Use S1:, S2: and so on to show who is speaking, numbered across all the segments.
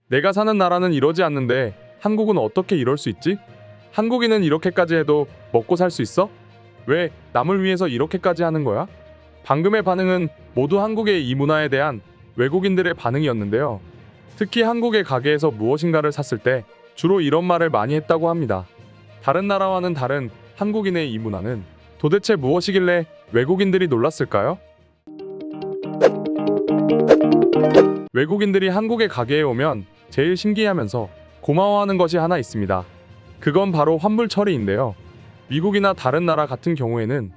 S1: 내가 사는 나라는 이러지 않는데 한국은 어떻게 이럴 수 있지? 한국인은 이렇게까지 해도 먹고 살 수 있어? 왜 남을 위해서 이렇게까지 하는 거야? 방금의 반응은 모두 한국의 이 문화에 대한 외국인들의 반응이었는데요. 특히 한국의 가게에서 무엇인가를 샀을 때 주로 이런 말을 많이 했다고 합니다. 다른 나라와는 다른 한국인의 이 문화는 도대체 무엇이길래 외국인들이 놀랐을까요? 외국인들이 한국의 가게에 오면 제일 신기해하면서 고마워하는 것이 하나 있습니다. 그건 바로 환불 처리인데요. 미국이나 다른 나라 같은 경우에는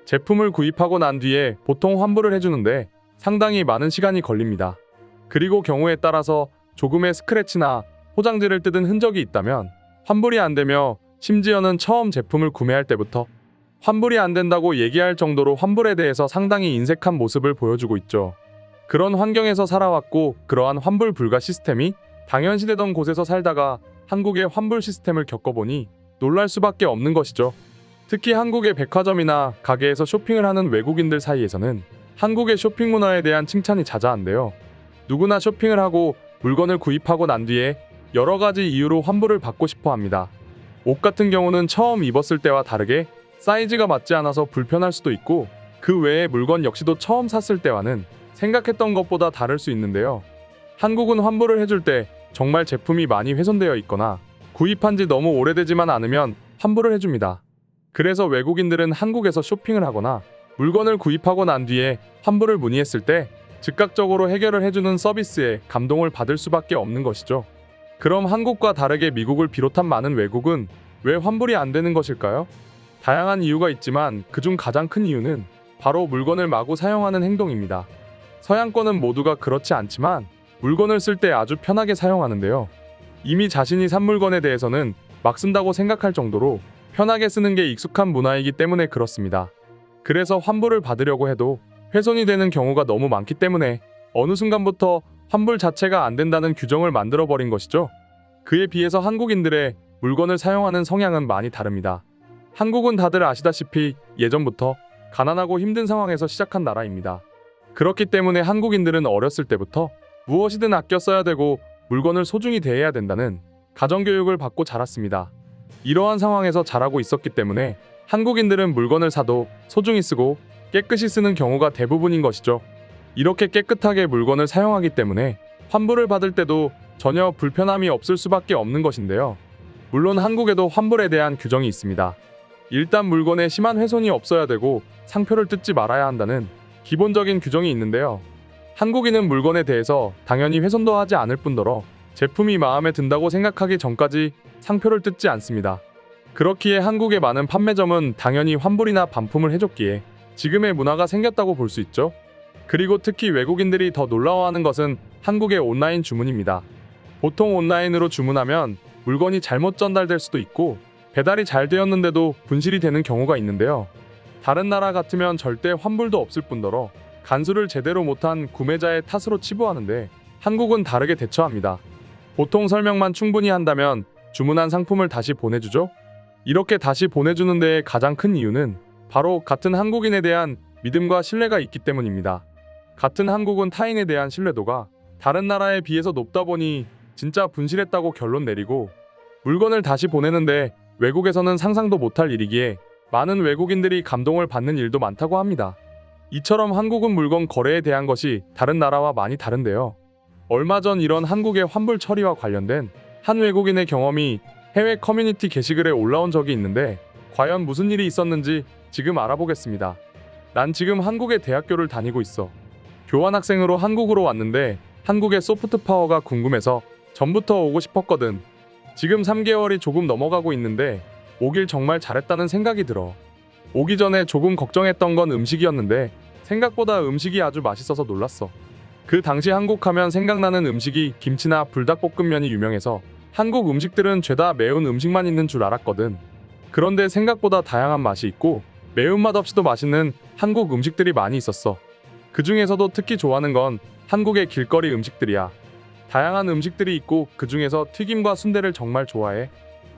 S1: 제품을 구입하고 난 뒤에 보통 환불을 해주는데 상당히 많은 시간이 걸립니다. 그리고 경우에 따라서 조금의 스크래치나 포장지를 뜯은 흔적이 있다면 환불이 안 되며 심지어는 처음 제품을 구매할 때부터 환불이 안 된다고 얘기할 정도로 환불에 대해서 상당히 인색한 모습을 보여주고 있죠. 그런 환경에서 살아왔고 그러한 환불 불가 시스템이 당연시되던 곳에서 살다가 한국의 환불 시스템을 겪어보니 놀랄 수밖에 없는 것이죠. 특히 한국의 백화점이나 가게에서 쇼핑을 하는 외국인들 사이에서는 한국의 쇼핑 문화에 대한 칭찬이 자자한데요. 누구나 쇼핑을 하고 물건을 구입하고 난 뒤에 여러 가지 이유로 환불을 받고 싶어 합니다. 옷 같은 경우는 처음 입었을 때와 다르게 사이즈가 맞지 않아서 불편할 수도 있고 그 외에 물건 역시도 처음 샀을 때와는 생각했던 것보다 다를 수 있는데요. 한국은 환불을 해줄 때 정말 제품이 많이 훼손되어 있거나 구입한 지 너무 오래되지만 않으면 환불을 해줍니다. 그래서 외국인들은 한국에서 쇼핑을 하거나 물건을 구입하고 난 뒤에 환불을 문의했을 때 즉각적으로 해결을 해주는 서비스에 감동을 받을 수밖에 없는 것이죠. 그럼 한국과 다르게 미국을 비롯한 많은 외국은 왜 환불이 안 되는 것일까요? 다양한 이유가 있지만 그중 가장 큰 이유는 바로 물건을 마구 사용하는 행동입니다. 서양권은 모두가 그렇지 않지만 물건을 쓸 때 아주 편하게 사용하는데요. 이미 자신이 산 물건에 대해서는 막 쓴다고 생각할 정도로 편하게 쓰는 게 익숙한 문화이기 때문에 그렇습니다. 그래서 환불을 받으려고 해도 훼손이 되는 경우가 너무 많기 때문에 어느 순간부터 환불 자체가 안 된다는 규정을 만들어버린 것이죠. 그에 비해서 한국인들의 물건을 사용하는 성향은 많이 다릅니다. 한국은 다들 아시다시피 예전부터 가난하고 힘든 상황에서 시작한 나라입니다. 그렇기 때문에 한국인들은 어렸을 때부터 무엇이든 아껴 써야 되고 물건을 소중히 대해야 된다는 가정교육을 받고 자랐습니다. 이러한 상황에서 자라고 있었기 때문에 한국인들은 물건을 사도 소중히 쓰고 깨끗이 쓰는 경우가 대부분인 것이죠. 이렇게 깨끗하게 물건을 사용하기 때문에 환불을 받을 때도 전혀 불편함이 없을 수밖에 없는 것인데요. 물론 한국에도 환불에 대한 규정이 있습니다. 일단 물건에 심한 훼손이 없어야 되고 상표를 뜯지 말아야 한다는 기본적인 규정이 있는데요. 한국인은 물건에 대해서 당연히 훼손도 하지 않을 뿐더러 제품이 마음에 든다고 생각하기 전까지 상표를 뜯지 않습니다. 그렇기에 한국의 많은 판매점은 당연히 환불이나 반품을 해줬기에 지금의 문화가 생겼다고 볼 수 있죠. 그리고 특히 외국인들이 더 놀라워하는 것은 한국의 온라인 주문입니다. 보통 온라인으로 주문하면 물건이 잘못 전달될 수도 있고 배달이 잘 되었는데도 분실이 되는 경우가 있는데요. 다른 나라 같으면 절대 환불도 없을 뿐더러 간수를 제대로 못한 구매자의 탓으로 치부하는데 한국은 다르게 대처합니다. 보통 설명만 충분히 한다면 주문한 상품을 다시 보내주죠. 이렇게 다시 보내주는 데에 가장 큰 이유는 바로 같은 한국인에 대한 믿음과 신뢰가 있기 때문입니다. 같은 한국은 타인에 대한 신뢰도가 다른 나라에 비해서 높다 보니 진짜 분실했다고 결론 내리고 물건을 다시 보내는데 외국에서는 상상도 못할 일이기에 많은 외국인들이 감동을 받는 일도 많다고 합니다. 이처럼 한국은 물건 거래에 대한 것이 다른 나라와 많이 다른데요. 얼마 전 이런 한국의 환불 처리와 관련된 한 외국인의 경험이 해외 커뮤니티 게시글에 올라온 적이 있는데 과연 무슨 일이 있었는지 지금 알아보겠습니다. 난 지금 한국의 대학교를 다니고 있어. 교환학생으로 한국으로 왔는데 한국의 소프트 파워가 궁금해서 전부터 오고 싶었거든. 지금 3개월이 조금 넘어가고 있는데 오길 정말 잘했다는 생각이 들어. 오기 전에 조금 걱정했던 건 음식이었는데 생각보다 음식이 아주 맛있어서 놀랐어. 그 당시 한국 하면 생각나는 음식이 김치나 불닭볶음면이 유명해서 한국 음식들은 죄다 매운 음식만 있는 줄 알았거든. 그런데 생각보다 다양한 맛이 있고 매운맛 없이도 맛있는 한국 음식들이 많이 있었어. 그 중에서도 특히 좋아하는 건 한국의 길거리 음식들이야. 다양한 음식들이 있고 그 중에서 튀김과 순대를 정말 좋아해.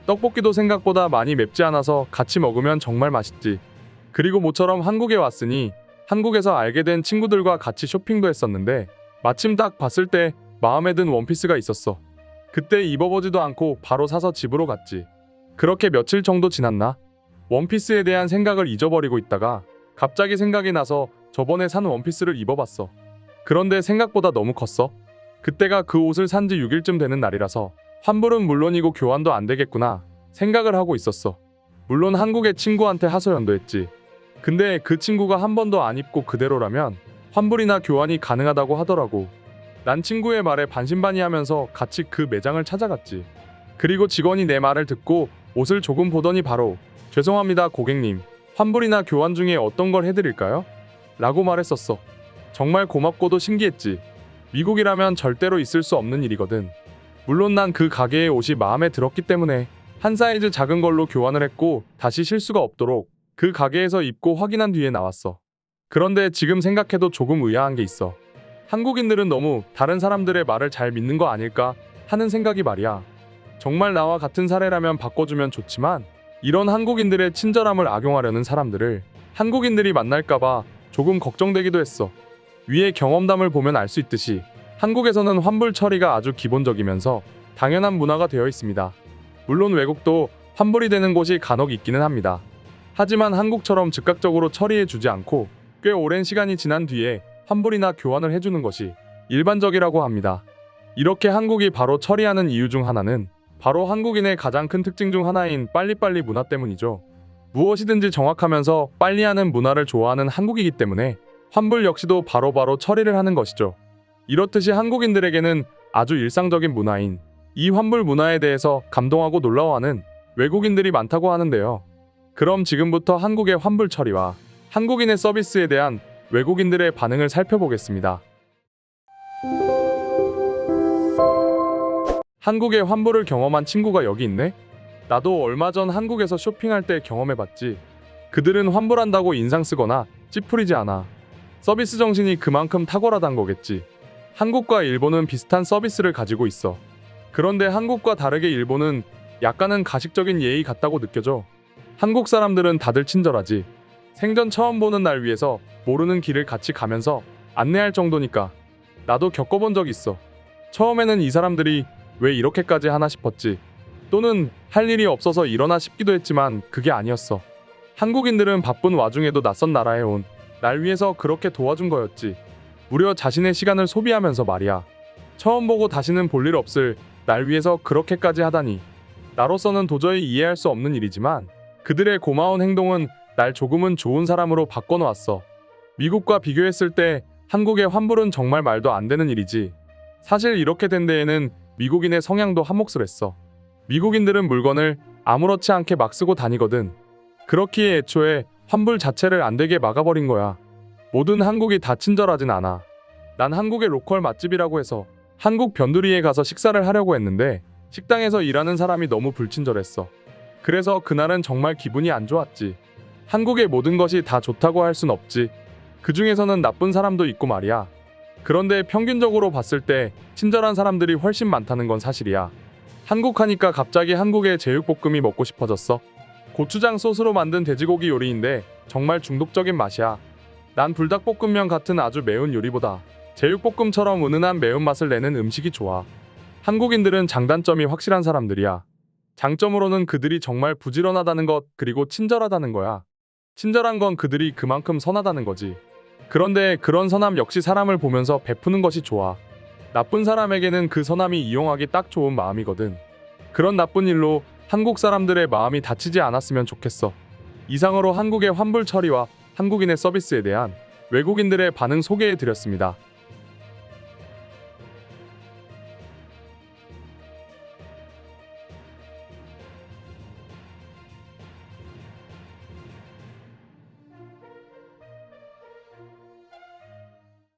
S1: 떡볶이도 생각보다 많이 맵지 않아서 같이 먹으면 정말 맛있지. 그리고 모처럼 한국에 왔으니 한국에서 알게 된 친구들과 같이 쇼핑도 했었는데 마침 딱 봤을 때 마음에 든 원피스가 있었어. 그때 입어보지도 않고 바로 사서 집으로 갔지. 그렇게 며칠 정도 지났나? 원피스에 대한 생각을 잊어버리고 있다가 갑자기 생각이 나서 저번에 산 원피스를 입어봤어. 그런데 생각보다 너무 컸어. 그때가 그 옷을 산 지 6일쯤 되는 날이라서 환불은 물론이고 교환도 안 되겠구나 생각을 하고 있었어. 물론 한국의 친구한테 하소연도 했지. 근데 그 친구가 한 번도 안 입고 그대로라면 환불이나 교환이 가능하다고 하더라고. 난 친구의 말에 반신반의하면서 같이 그 매장을 찾아갔지. 그리고 직원이 내 말을 듣고 옷을 조금 보더니 바로 "죄송합니다 고객님, 환불이나 교환 중에 어떤 걸 해드릴까요?" 라고 말했었어. 정말 고맙고도 신기했지. 미국이라면 절대로 있을 수 없는 일이거든. 물론 난 그 가게의 옷이 마음에 들었기 때문에 한 사이즈 작은 걸로 교환을 했고 다시 실수가 없도록 그 가게에서 입고 확인한 뒤에 나왔어. 그런데 지금 생각해도 조금 의아한 게 있어. 한국인들은 너무 다른 사람들의 말을 잘 믿는 거 아닐까 하는 생각이 말이야. 정말 나와 같은 사례라면 바꿔주면 좋지만 이런 한국인들의 친절함을 악용하려는 사람들을 한국인들이 만날까봐 조금 걱정되기도 했어. 위의 경험담을 보면 알 수 있듯이 한국에서는 환불 처리가 아주 기본적이면서 당연한 문화가 되어 있습니다. 물론 외국도 환불이 되는 곳이 간혹 있기는 합니다. 하지만 한국처럼 즉각적으로 처리해주지 않고 꽤 오랜 시간이 지난 뒤에 환불이나 교환을 해주는 것이 일반적이라고 합니다. 이렇게 한국이 바로 처리하는 이유 중 하나는 바로 한국인의 가장 큰 특징 중 하나인 빨리빨리 문화 때문이죠. 무엇이든지 정확하면서 빨리 하는 문화를 좋아하는 한국이기 때문에 환불 역시도 바로바로 처리를 하는 것이죠. 이렇듯이 한국인들에게는 아주 일상적인 문화인 이 환불 문화에 대해서 감동하고 놀라워하는 외국인들이 많다고 하는데요. 그럼 지금부터 한국의 환불 처리와 한국인의 서비스에 대한 외국인들의 반응을 살펴보겠습니다. 한국의 환불을 경험한 친구가 여기 있네? 나도 얼마 전 한국에서 쇼핑할 때 경험해봤지. 그들은 환불한다고 인상 쓰거나 찌푸리지 않아. 서비스 정신이 그만큼 탁월하단 거겠지. 한국과 일본은 비슷한 서비스를 가지고 있어. 그런데 한국과 다르게 일본은 약간은 가식적인 예의 같다고 느껴져. 한국 사람들은 다들 친절하지. 생전 처음 보는 날 위해서 모르는 길을 같이 가면서 안내할 정도니까. 나도 겪어본 적 있어. 처음에는 이 사람들이 왜 이렇게까지 하나 싶었지. 또는 할 일이 없어서 이러나 싶기도 했지만 그게 아니었어. 한국인들은 바쁜 와중에도 낯선 나라에 온 날 위해서 그렇게 도와준 거였지. 무려 자신의 시간을 소비하면서 말이야. 처음 보고 다시는 볼 일 없을 날 위해서 그렇게까지 하다니. 나로서는 도저히 이해할 수 없는 일이지만 그들의 고마운 행동은 날 조금은 좋은 사람으로 바꿔놓았어. 미국과 비교했을 때 한국의 환불은 정말 말도 안 되는 일이지. 사실 이렇게 된 데에는 미국인의 성향도 한몫을 했어. 미국인들은 물건을 아무렇지 않게 막 쓰고 다니거든. 그렇기에 애초에 환불 자체를 안 되게 막아버린 거야. 모든 한국이 다 친절하진 않아. 난 한국의 로컬 맛집이라고 해서 한국 변두리에 가서 식사를 하려고 했는데 식당에서 일하는 사람이 너무 불친절했어. 그래서 그날은 정말 기분이 안 좋았지. 한국의 모든 것이 다 좋다고 할 순 없지. 그 중에서는 나쁜 사람도 있고 말이야. 그런데 평균적으로 봤을 때 친절한 사람들이 훨씬 많다는 건 사실이야. 한국 하니까 갑자기 한국의 제육볶음이 먹고 싶어졌어. 고추장 소스로 만든 돼지고기 요리인데 정말 중독적인 맛이야. 난 불닭볶음면 같은 아주 매운 요리보다 제육볶음처럼 은은한 매운맛을 내는 음식이 좋아. 한국인들은 장단점이 확실한 사람들이야. 장점으로는 그들이 정말 부지런하다는 것, 그리고 친절하다는 거야. 친절한 건 그들이 그만큼 선하다는 거지. 그런데 그런 선함 역시 사람을 보면서 베푸는 것이 좋아. 나쁜 사람에게는 그 선함이 이용하기 딱 좋은 마음이거든. 그런 나쁜 일로 한국 사람들의 마음이 다치지 않았으면 좋겠어. 이상으로 한국의 환불 처리와 한국인의 서비스에 대한 외국인들의 반응 소개해드렸습니다.